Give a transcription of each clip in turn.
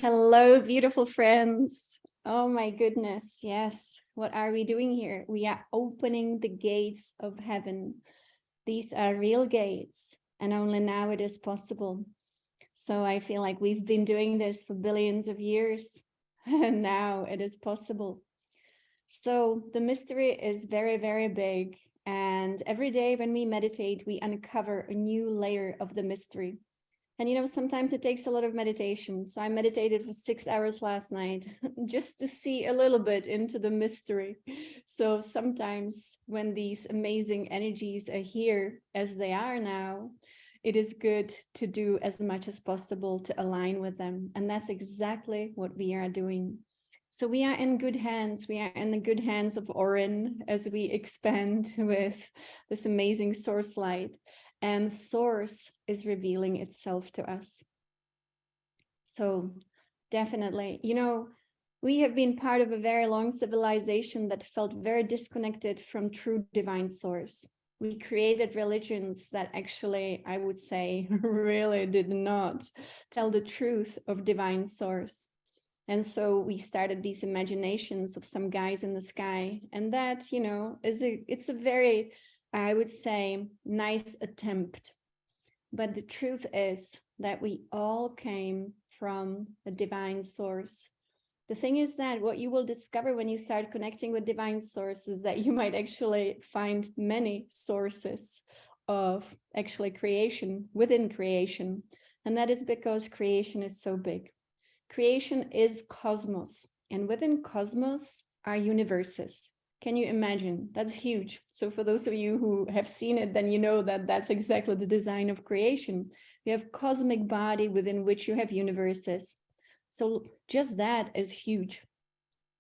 Hello, beautiful friends. Oh my goodness. Yes. What are we doing here? We are opening the gates of heaven. These are real gates, and only now it is possible. So I feel like we've been doing this for billions of years, and now it is possible. So the mystery is very, very big. And every day when we meditate, we uncover a new layer of the mystery. And sometimes it takes a lot of meditation. So I meditated for 6 hours last night just to see a little bit into the mystery. So sometimes when these amazing energies are here as they are now, it is good to do as much as possible to align with them. And that's exactly what we are doing. So we are in good hands. We are in the good hands of Orin as we expand with this amazing source light. And source is revealing itself to us. So definitely, we have been part of a very long civilization that felt very disconnected from true divine source. We created religions that actually, I would say, really did not tell the truth of divine source. And so we started these imaginations of some guys in the sky. And that, it's a very, I would say, nice attempt. But the truth is that we all came from a divine source. The thing is that what you will discover when you start connecting with divine sources, that you might actually find many sources of actually creation within creation. And that is because creation is so big. Creation is cosmos, and within cosmos are universes. Can you imagine? That's huge. So for those of you who have seen it, then you know that that's exactly the design of creation. You have cosmic body within which you have universes. So just that is huge.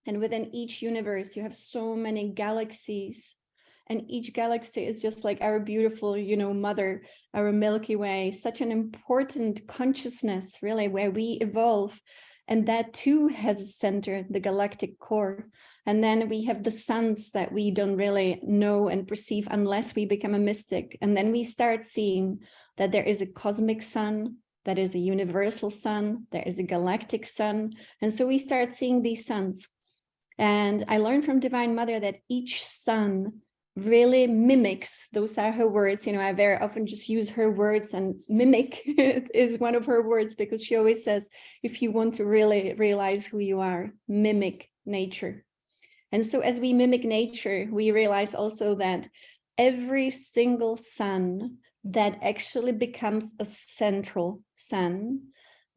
And within each universe, you have so many galaxies. And each galaxy is just like our beautiful, mother, our Milky Way, such an important consciousness, really, where we evolve. And that too has a center, the galactic core. And then we have the suns that we don't really know and perceive unless we become a mystic. And then we start seeing that there is a cosmic sun, that is a universal sun, there is a galactic sun. And so we start seeing these suns. And I learned from Divine Mother that each sun really mimics, those are her words. I very often just use her words, and mimic is one of her words, because she always says, if you want to really realize who you are, mimic nature. And so as we mimic nature, we realize also that every single sun that actually becomes a central sun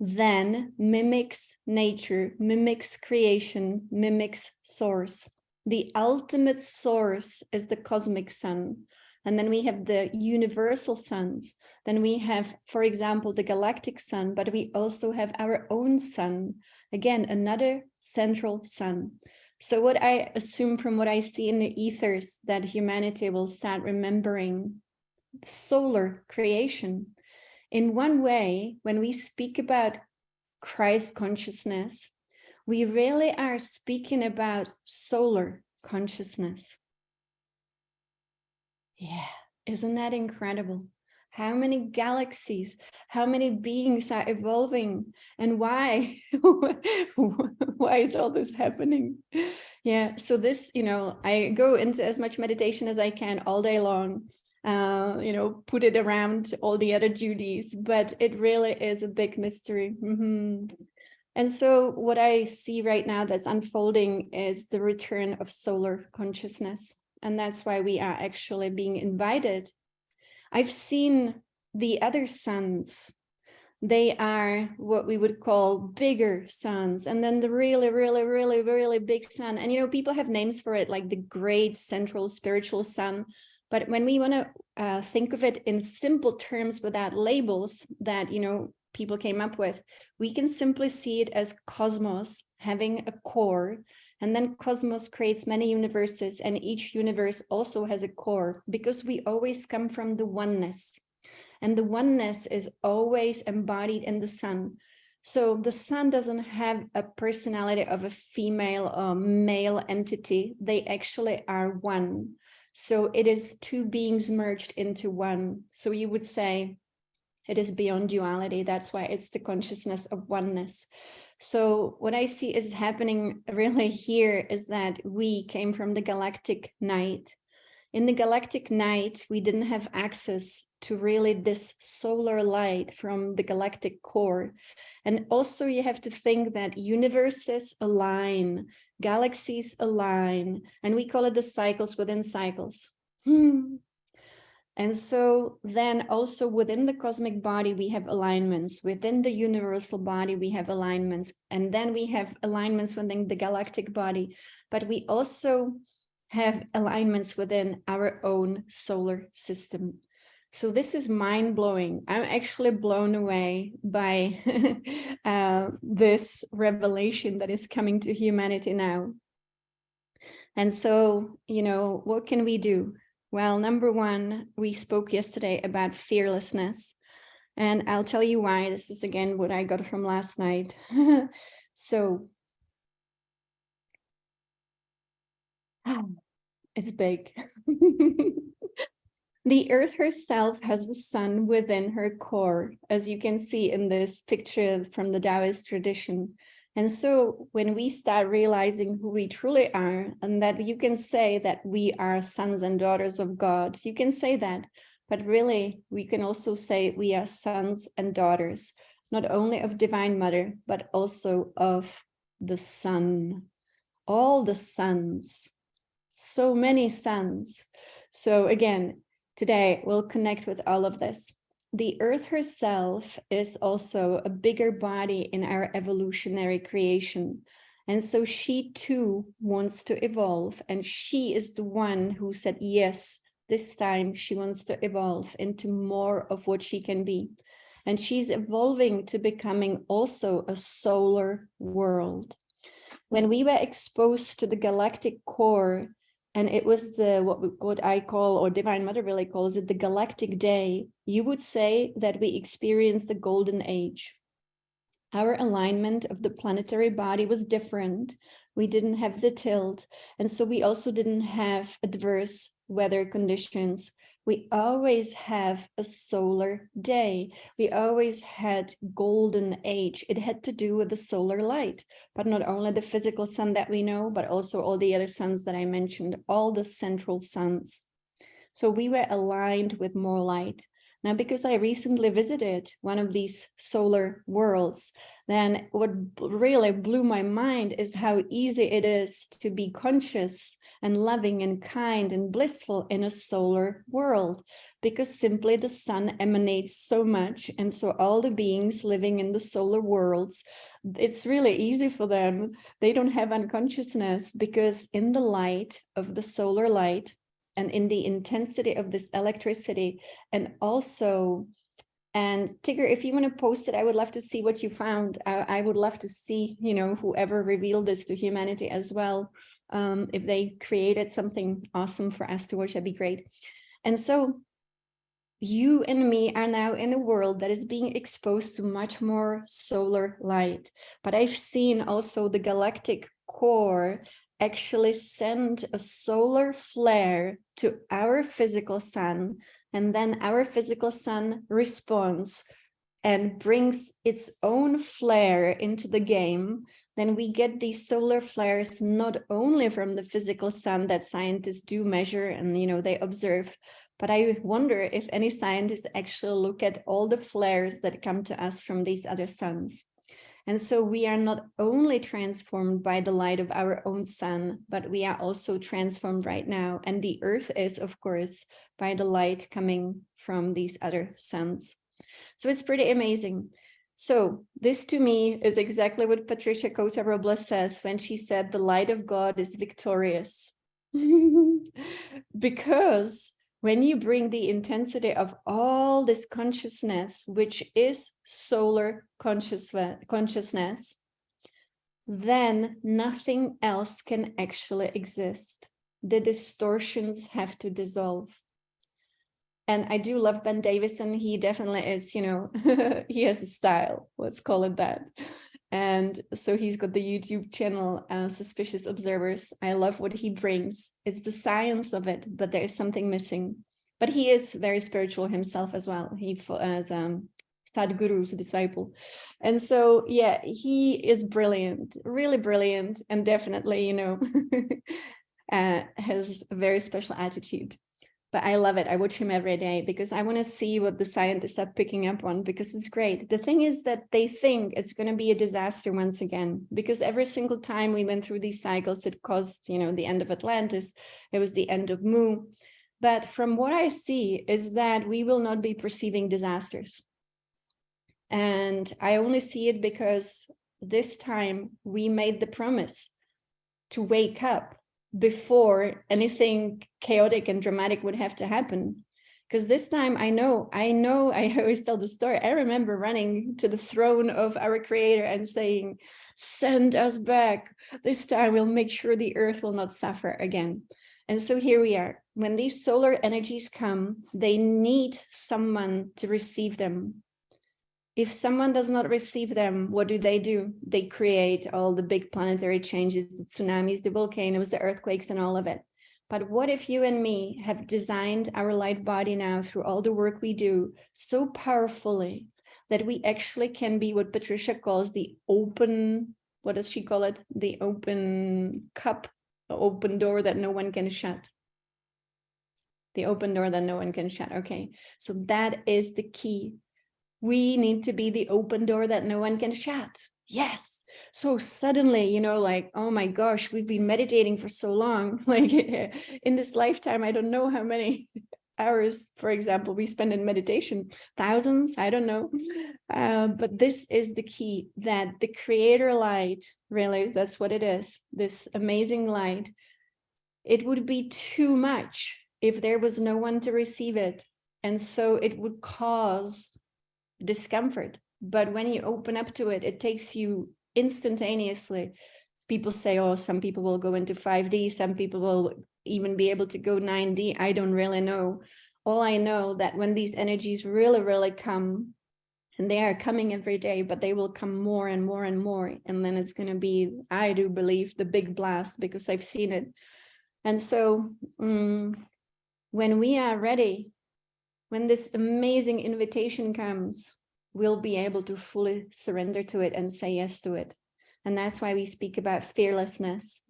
then mimics nature, mimics creation, mimics source. The ultimate source is the cosmic sun. And then we have the universal suns. Then we have, for example, the galactic sun, but we also have our own sun. Again, another central sun. So what I assume from what I see in the ethers, that humanity will start remembering solar creation. In one way, when we speak about Christ consciousness, we really are speaking about solar consciousness. Yeah, isn't that incredible? How many galaxies, how many beings are evolving, and why? Why is all this happening? Yeah, so this, I go into as much meditation as I can all day long. Put it around all the other duties, but it really is a big mystery. And so what I see right now that's unfolding is the return of solar consciousness. And that's why we are actually being invited. I've seen the other suns. They are what we would call bigger suns. And then the really, really, really, really big sun. And, people have names for it, like the great central spiritual sun. But when we want to think of it in simple terms without labels that, people came up with, we can simply see it as cosmos having a core. And then cosmos creates many universes, and each universe also has a core, because we always come from the oneness. And the oneness is always embodied in the sun. So the sun doesn't have a personality of a female or male entity. They actually are one. So it is two beings merged into one. So you would say It is beyond duality. That's why it's the consciousness of oneness. So what I see is happening really here is that we came from the galactic night. In the galactic night, we didn't have access to really this solar light from the galactic core. And also you have to think that universes align, galaxies align, and we call it the cycles within cycles. And so then also within the cosmic body, we have alignments. Within the universal body, we have alignments. And then we have alignments within the galactic body. But we also have alignments within our own solar system. So this is mind-blowing. I'm actually blown away by this revelation that is coming to humanity now. And so, you know, what can we do? Well, number one, we spoke yesterday about fearlessness. And I'll tell you why. This is, again, what I got from last night. So, it's big. The earth herself has the sun within her core, as you can see in this picture from the Taoist tradition. And so when we start realizing who we truly are, and that you can say that we are sons and daughters of God, you can say that, but really we can also say we are sons and daughters, not only of Divine Mother, but also of the sun, all the suns, so many suns. So again, today we'll connect with all of this. The earth herself is also a bigger body in our evolutionary creation. And so she too wants to evolve. And she is the one who said, yes, this time she wants to evolve into more of what she can be. And she's evolving to becoming also a solar world. When we were exposed to the galactic core, and it was the what I call, or Divine Mother really calls it, the galactic day, you would say that we experienced the golden age. Our alignment of the planetary body was different. We didn't have the tilt, and so we also didn't have adverse weather conditions. We always have a solar day. We always had golden age. It had to do with the solar light, but not only the physical sun that we know, but also all the other suns that I mentioned, all the central suns. So we were aligned with more light. Now, because I recently visited one of these solar worlds, then what really blew my mind is how easy it is to be conscious and loving and kind and blissful in a solar world, because simply the sun emanates so much. And so all the beings living in the solar worlds, it's really easy for them. They don't have unconsciousness, because in the light of the solar light and in the intensity of this electricity, and also, and Tigger, if you want to post it, I would love to see what you found. I would love to see, you know, whoever revealed this to humanity as well. If they created something awesome for us to watch, that'd be great. And so you and me are now in a world that is being exposed to much more solar light. But I've seen also the galactic core actually send a solar flare to our physical sun, and then our physical sun responds and brings its own flare into the game. Then we get these solar flares not only from the physical sun that scientists do measure and, you know, they observe, but I wonder if any scientists actually look at all the flares that come to us from these other suns. And so we are not only transformed by the light of our own sun, but we are also transformed right now. And the earth is, of course, by the light coming from these other suns. So it's pretty amazing. So this to me is exactly what Patricia Cota-Robles says when she said the light of God is victorious. Because when you bring the intensity of all this consciousness, which is solar consciousness, then nothing else can actually exist. The distortions have to dissolve. And I do love Ben Davison. He definitely is, you know, he has a style, let's call it that. And so he's got the YouTube channel, Suspicious Observers. I love what he brings. It's the science of it, but there is something missing. But he is very spiritual himself as well. He has Sadhguru's disciple. And so, yeah, he is brilliant, really brilliant, and definitely, has a very special attitude. But I love it. I watch him every day because I want to see what the scientists are picking up on, because it's great. The thing is that they think it's going to be a disaster once again, because every single time we went through these cycles, it caused, the end of Atlantis. It was the end of Mu. But from what I see is that we will not be perceiving disasters. And I only see it because this time we made the promise to wake up before anything chaotic and dramatic would have to happen. Because this time I know, I always tell the story. I remember running to the throne of our creator and saying, send us back. This time we'll make sure the earth will not suffer again. And so here we are. When these solar energies come, they need someone to receive them. If someone does not receive them, what do? They create all the big planetary changes, the tsunamis, the volcanoes, the earthquakes, and all of it. But what if you and me have designed our light body now through all the work we do so powerfully that we actually can be what Patricia calls the open, what does she call it? The open cup, the open door that no one can shut. The open door that no one can shut. Okay, so that is the key. We need to be the open door that no one can shut. Yes. So suddenly, like, oh my gosh, we've been meditating for so long. Like in this lifetime, I don't know how many hours, for example, we spend in meditation. Thousands, I don't know. But this is the key, that the creator light, really, that's what it is. This amazing light. It would be too much if there was no one to receive it. And so it would cause discomfort. But when you open up to it, it takes you instantaneously. People say, oh, some people will go into 5D, some people will even be able to go 9D. I don't really know. All I know that when these energies really, really come, and they are coming every day, but they will come more and more and more. And then it's going to be, I do believe, the big blast, because I've seen it. And so when we are ready, when this amazing invitation comes, we'll be able to fully surrender to it and say yes to it. And that's why we speak about fearlessness.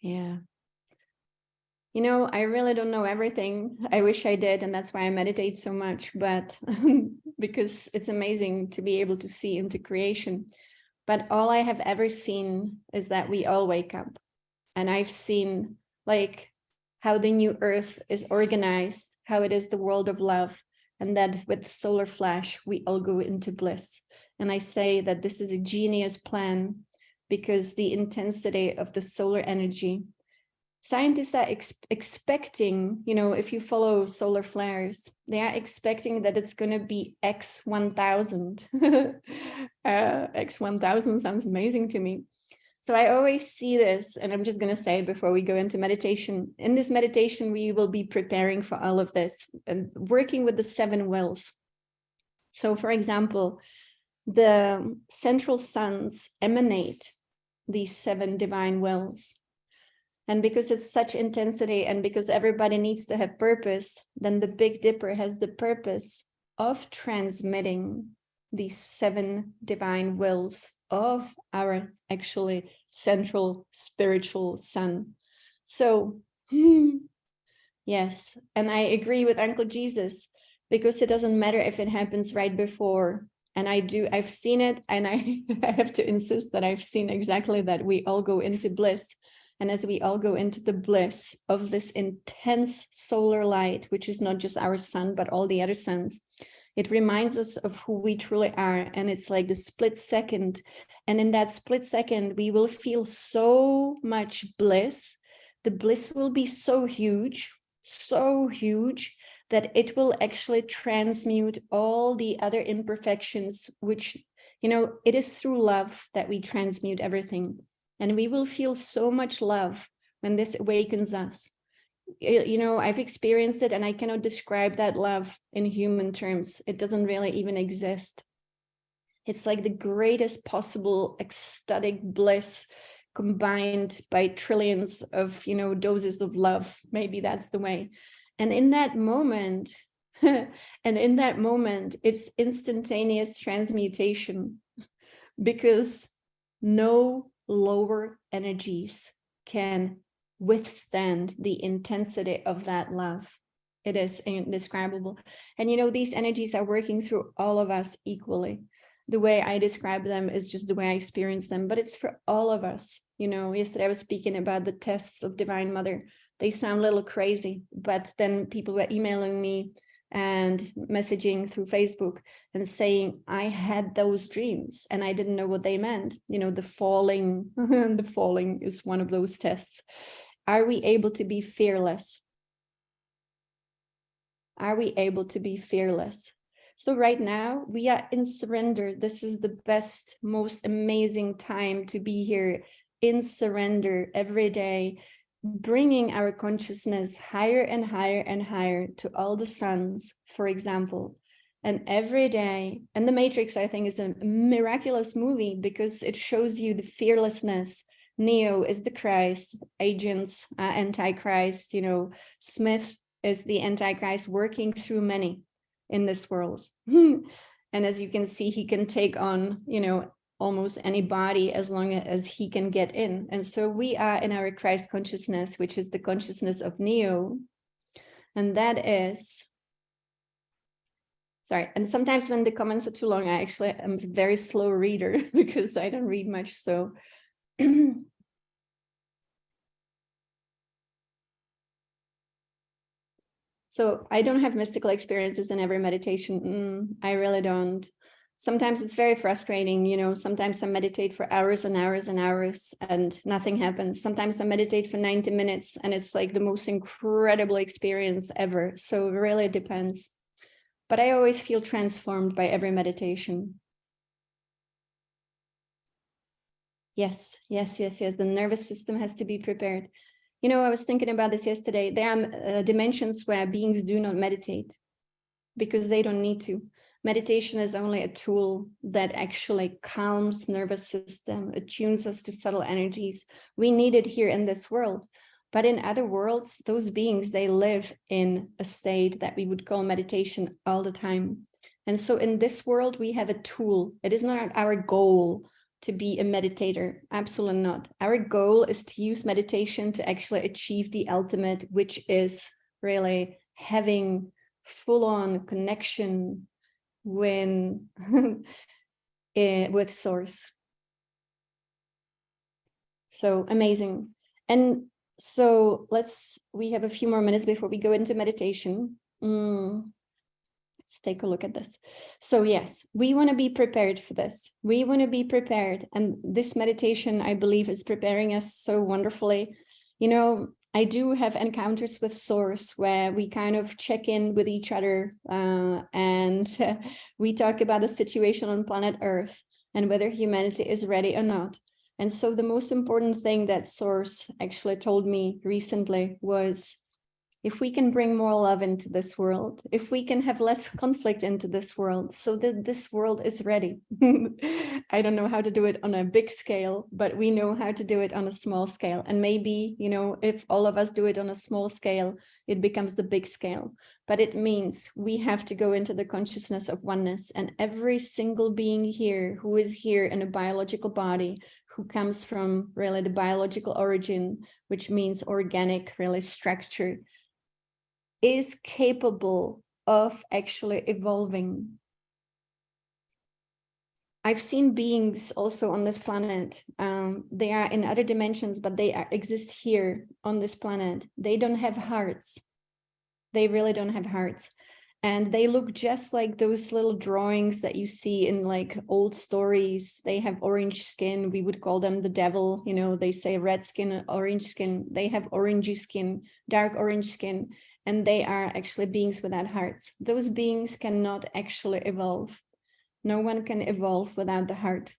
Yeah. I really don't know everything. I wish I did, and that's why I meditate so much, but because it's amazing to be able to see into creation. But all I have ever seen is that we all wake up. And I've seen like how the new earth is organized, how it is the world of love, and that with solar flash, we all go into bliss. And I say that this is a genius plan because the intensity of the solar energy, scientists are expecting, if you follow solar flares, they are expecting that it's going to be X1000. X1000 sounds amazing to me. So I always see this, and I'm just going to say before we go into meditation, in this meditation, we will be preparing for all of this and working with the 7 wills. So for example, the central suns emanate these 7 divine wills. And because it's such intensity and because everybody needs to have purpose, then the Big Dipper has the purpose of transmitting these 7 divine wills of our actually central spiritual sun. So, yes, and I agree with Uncle Jesus, because it doesn't matter if it happens right before. And I've seen it, and I have to insist that I've seen exactly that. We all go into bliss. And as we all go into the bliss of this intense solar light, which is not just our sun, but all the other suns, it reminds us of who we truly are. And it's like the split second. And in that split second, we will feel so much bliss. The bliss will be so huge that it will actually transmute all the other imperfections, which, it is through love that we transmute everything. And we will feel so much love when this awakens us. I've experienced it, and I cannot describe that love in human terms. It doesn't really even exist. It's like the greatest possible ecstatic bliss combined by trillions of, doses of love. Maybe that's the way. And in that moment, And in that moment, it's instantaneous transmutation, because no lower energies can withstand the intensity of that love. It is indescribable. And these energies are working through all of us equally. The way I describe them is just the way I experience them, but it's for all of us. Yesterday I was speaking about the tests of Divine Mother. They sound a little crazy, but then people were emailing me and messaging through Facebook and saying, I had those dreams and I didn't know what they meant. The falling, the falling is one of those tests. Are we able to be fearless? Are we able to be fearless? So right now we are in surrender. This is the best, most amazing time to be here in surrender every day, bringing our consciousness higher and higher and higher to all the suns, for example. And every day, and The Matrix, I think, is a miraculous movie because it shows you the fearlessness. Neo is the Christ, agents, Antichrist, Smith is the Antichrist working through many in this world. And as you can see, he can take on, almost any body as long as he can get in. And so we are in our Christ consciousness, which is the consciousness of Neo. And that is, sorry, and sometimes when the comments are too long, I'm a very slow reader because I don't read much. So so I don't have mystical experiences in every meditation. I really don't. Sometimes it's very frustrating, sometimes I meditate for hours and hours and hours and nothing happens. Sometimes I meditate for 90 minutes and it's like the most incredible experience ever. So it really depends. But I always feel transformed by every meditation. Yes. The nervous system has to be prepared. I was thinking about this yesterday. There are dimensions where beings do not meditate because they don't need to. Meditation is only a tool that actually calms nervous system, attunes us to subtle energies. We need it here in this world. But in other worlds, those beings, they live in a state that we would call meditation all the time. And so in this world, we have a tool. It is not our goal to be a meditator. Absolutely not. Our goal is to use meditation to actually achieve the ultimate, which is really having full-on connection with source. So amazing. And so we have a few more minutes before we go into meditation. Let's take a look at this. So yes, we want to be prepared for this. We want to be prepared. And this meditation, I believe, is preparing us so wonderfully. I do have encounters with Source where we kind of check in with each other and we talk about the situation on planet Earth and whether humanity is ready or not. And so the most important thing that Source actually told me recently was, if we can bring more love into this world, if we can have less conflict into this world so that this world is ready. I don't know how to do it on a big scale, but we know how to do it on a small scale. And maybe, if all of us do it on a small scale, it becomes the big scale. But it means we have to go into the consciousness of oneness. And every single being here who is here in a biological body, who comes from really the biological origin, which means organic, really structured, is capable of actually evolving. I've seen beings also on this planet. They are in other dimensions, but they exist here on this planet. They don't have hearts. They really don't have hearts. And they look just like those little drawings that you see in like old stories. They have orange skin. We would call them the devil. They say red skin, orange skin. They have orangey skin, dark orange skin. And they are actually beings without hearts. Those beings cannot actually evolve. No one can evolve without the heart.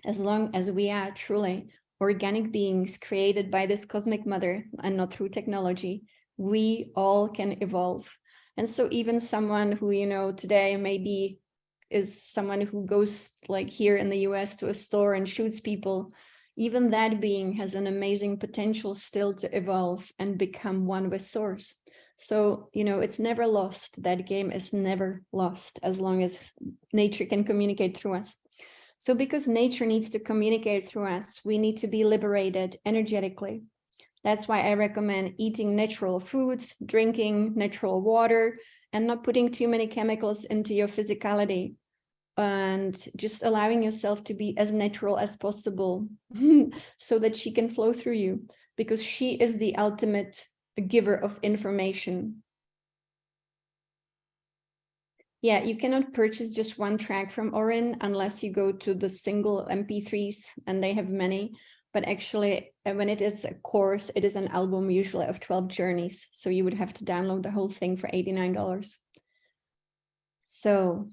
As long as we are truly organic beings created by this cosmic mother and not through technology, we all can evolve. And so even someone who, today maybe is someone who goes like here in the US to a store and shoots people, even that being has an amazing potential still to evolve and become one with source. So, you know, it's never lost. That game is never lost as long as nature can communicate through us. So because nature needs to communicate through us, we need to be liberated energetically. That's why I recommend eating natural foods, drinking natural water, and not putting too many chemicals into your physicality, and just allowing yourself to be as natural as possible so that she can flow through you, because she is the ultimate giver of information. Yeah, you cannot purchase just one track from Orin unless you go to the single MP3s, and they have many. But actually, when it is a course, it is an album usually of 12 journeys. So you would have to download the whole thing for $89. So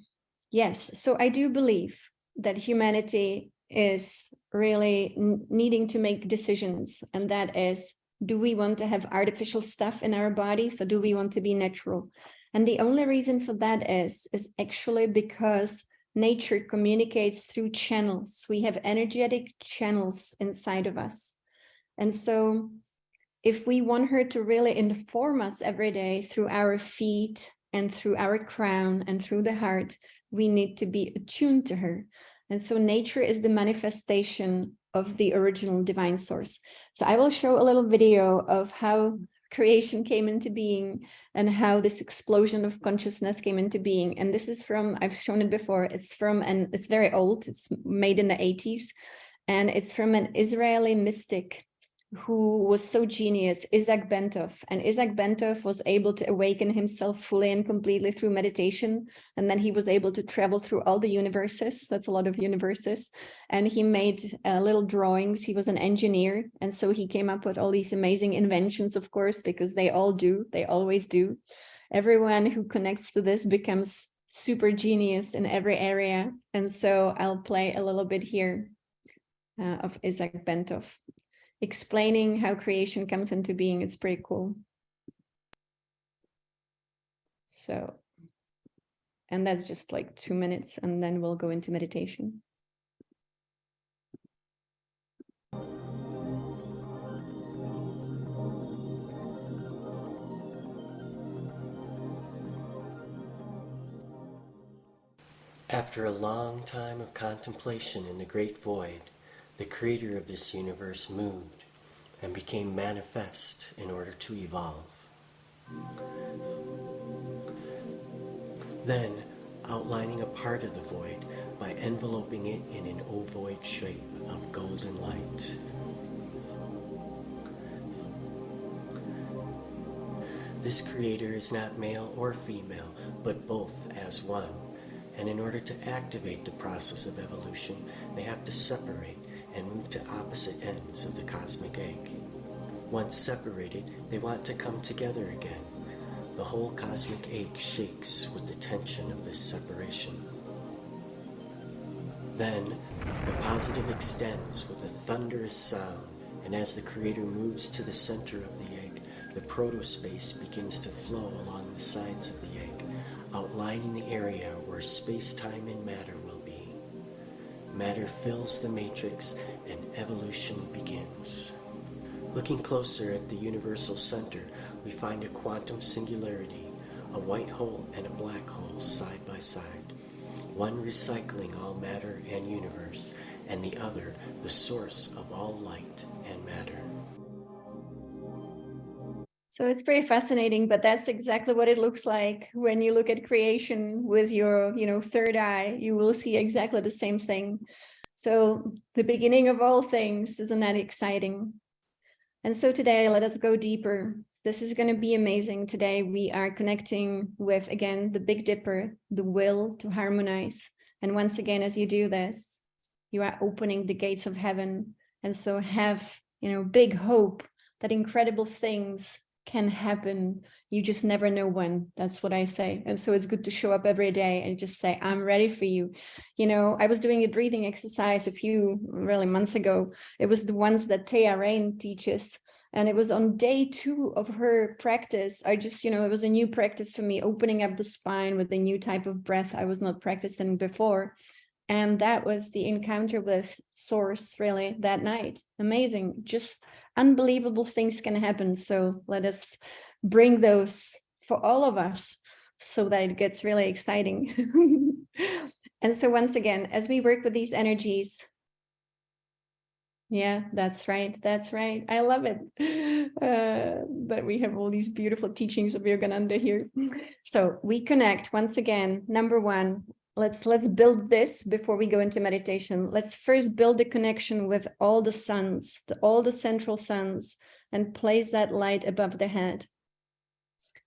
yes, so I do believe that humanity is really needing to make decisions. And that is, do we want to have artificial stuff in our bodies, or do we want to be natural? And the only reason for that is actually because nature communicates through channels. We have energetic channels inside of us. And so if we want her to really inform us every day through our feet and through our crown and through the heart, we need to be attuned to her. And so nature is the manifestation of the original divine source. So I will show a little video of how creation came into being and how this explosion of consciousness came into being. And this is from, I've shown it before, it's very old, it's made in the 80s, and it's from an Israeli mystic who was so genius, Isaac Bentov. And Isaac Bentov was able to awaken himself fully and completely through meditation. And then he was able to travel through all the universes. That's a lot of universes. And he made little drawings. He was an engineer. And so he came up with all these amazing inventions, of course, because they all do. They always do. Everyone who connects to this becomes super genius in every area. And so I'll play a little bit here of Isaac Bentov, explaining how creation comes into being. It's pretty cool. So, and that's just like 2 minutes, and then we'll go into meditation. After a long time of contemplation in the great void, the creator of this universe moved and became manifest in order to evolve. Then, outlining a part of the void by enveloping it in an ovoid shape of golden light. This creator is not male or female, but both as one. And in order to activate the process of evolution, they have to separate and move to opposite ends of the cosmic egg. Once separated, they want to come together again. The whole cosmic egg shakes with the tension of this separation. Then, the positive extends with a thunderous sound, and as the creator moves to the center of the egg, the protospace begins to flow along the sides of the egg, outlining the area where space-time and matter will be. Matter fills the matrix and evolution begins. Looking closer at the universal center, we find a quantum singularity, a white hole and a black hole side by side, one recycling all matter and universe, and the other the source of all light and matter. So it's pretty fascinating, but that's exactly what it looks like when you look at creation with your, third eye. You will see exactly the same thing. So the beginning of all things, isn't that exciting? And so today, let us go deeper. This is going to be amazing. Today, we are connecting with, again, the Big Dipper, the will to harmonize. And once again, as you do this, you are opening the gates of heaven. And so have, big hope that incredible things can happen. You just never know when. That's what I say. And so it's good to show up every day and just say, I'm ready for you. I was doing a breathing exercise a few months ago. It was the ones that Thea Rain teaches. And it was on day 2 of her practice. I just, it was a new practice for me, opening up the spine with a new type of breath I was not practicing before. And that was the encounter with Source, really, that night. Amazing. Just unbelievable things can happen. So let us bring those for all of us so that it gets really exciting. And so once again, as we work with these energies, yeah, that's right. That's right. I love it that we have all these beautiful teachings of Yogananda here. So we connect once again. Number one, let's build this before we go into meditation. Let's first build a connection with all the suns, all the central suns, and place that light above the head.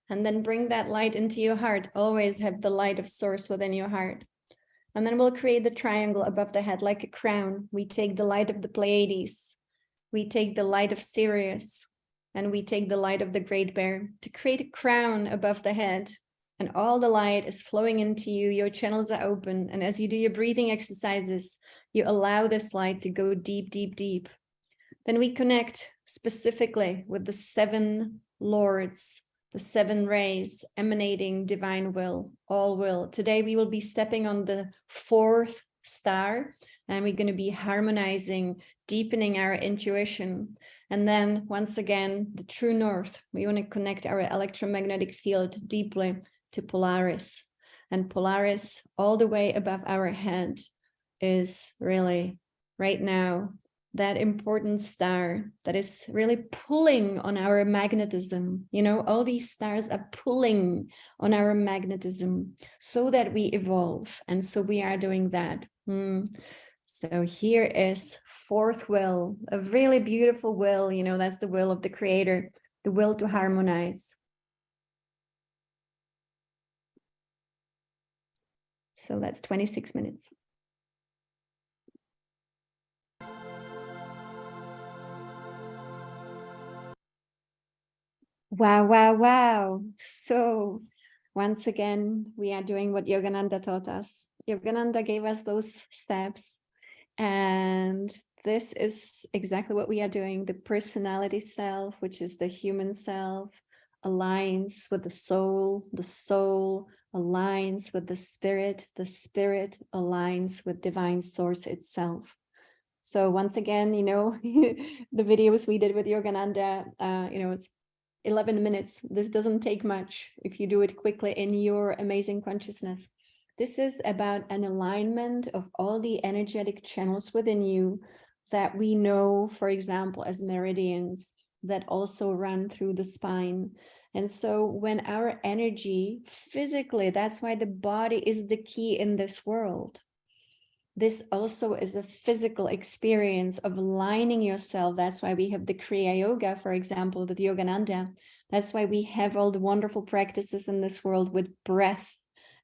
And then bring that light into your heart. Always have the light of source within your heart. And then we'll create the triangle above the head like a crown. We take the light of the Pleiades, we take the light of Sirius, and we take the light of the Great Bear to create a crown above the head. And all the light is flowing into you. Your channels are open. And as you do your breathing exercises, you allow this light to go deep, deep, deep. Then we connect specifically with the 7 lords, the 7 rays emanating divine will, all will. Today we will be stepping on the 4th star, and we're going to be harmonizing, deepening our intuition. And then once again, the true north, we want to connect our electromagnetic field deeply to Polaris. And Polaris, all the way above our head, is really right now that important star that is really pulling on our magnetism. You know, all these stars are pulling on our magnetism so that we evolve. And so we are doing that. So here is 4th will, a really beautiful will. You know, that's the will of the creator, the will to harmonize. So that's 26 minutes. Wow, wow, wow. So once again, we are doing what Yogananda taught us. Yogananda gave us those steps. And this is exactly what we are doing. The personality self, which is the human self, aligns with the soul aligns with the spirit aligns with divine source itself. So once again, you know, the videos we did with Yogananda, you know, it's 11 minutes. This doesn't take much if you do it quickly in your amazing consciousness. This is about an alignment of all the energetic channels within you that we know, for example, as meridians that also run through the spine. And so when our energy physically, that's why the body is the key in this world. This also is a physical experience of aligning yourself. That's why we have the Kriya Yoga, for example, with Yogananda. That's why we have all the wonderful practices in this world with breath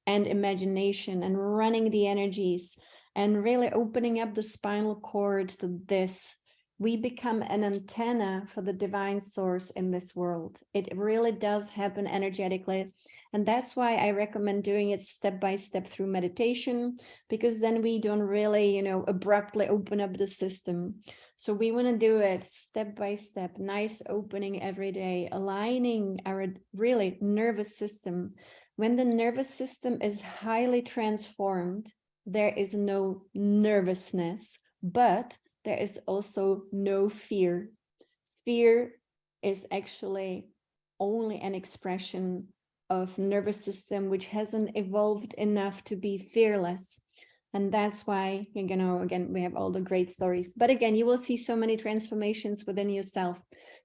and imagination and running the energies and really opening up the spinal cord to this. We become an antenna for the divine source in this world. It really does happen energetically. And that's why I recommend doing it step by step through meditation, because then we don't really, you know, abruptly open up the system. So we want to do it step by step, nice opening every day, aligning our really nervous system. When the nervous system is highly transformed, there is no nervousness, but there is also no fear. Fear is actually only an expression of nervous system which hasn't evolved enough to be fearless. And that's why, you know, again, we have all the great stories. But again, you will see so many transformations within yourself.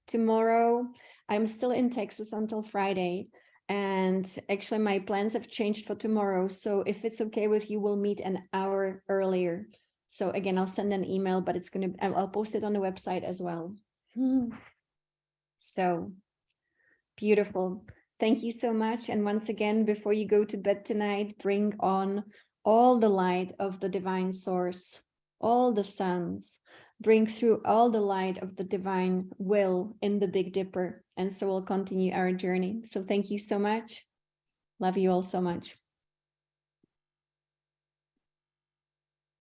Tomorrow, I'm still in Texas until Friday. And actually, my plans have changed for tomorrow. So if it's okay with you, we'll meet an hour earlier. So again, I'll send an email, but I'll post it on the website as well. So beautiful. Thank you so much. And once again, before you go to bed tonight, bring on all the light of the divine source, all the suns, bring through all the light of the divine will in the Big Dipper. And so we'll continue our journey. So thank you so much. Love you all so much.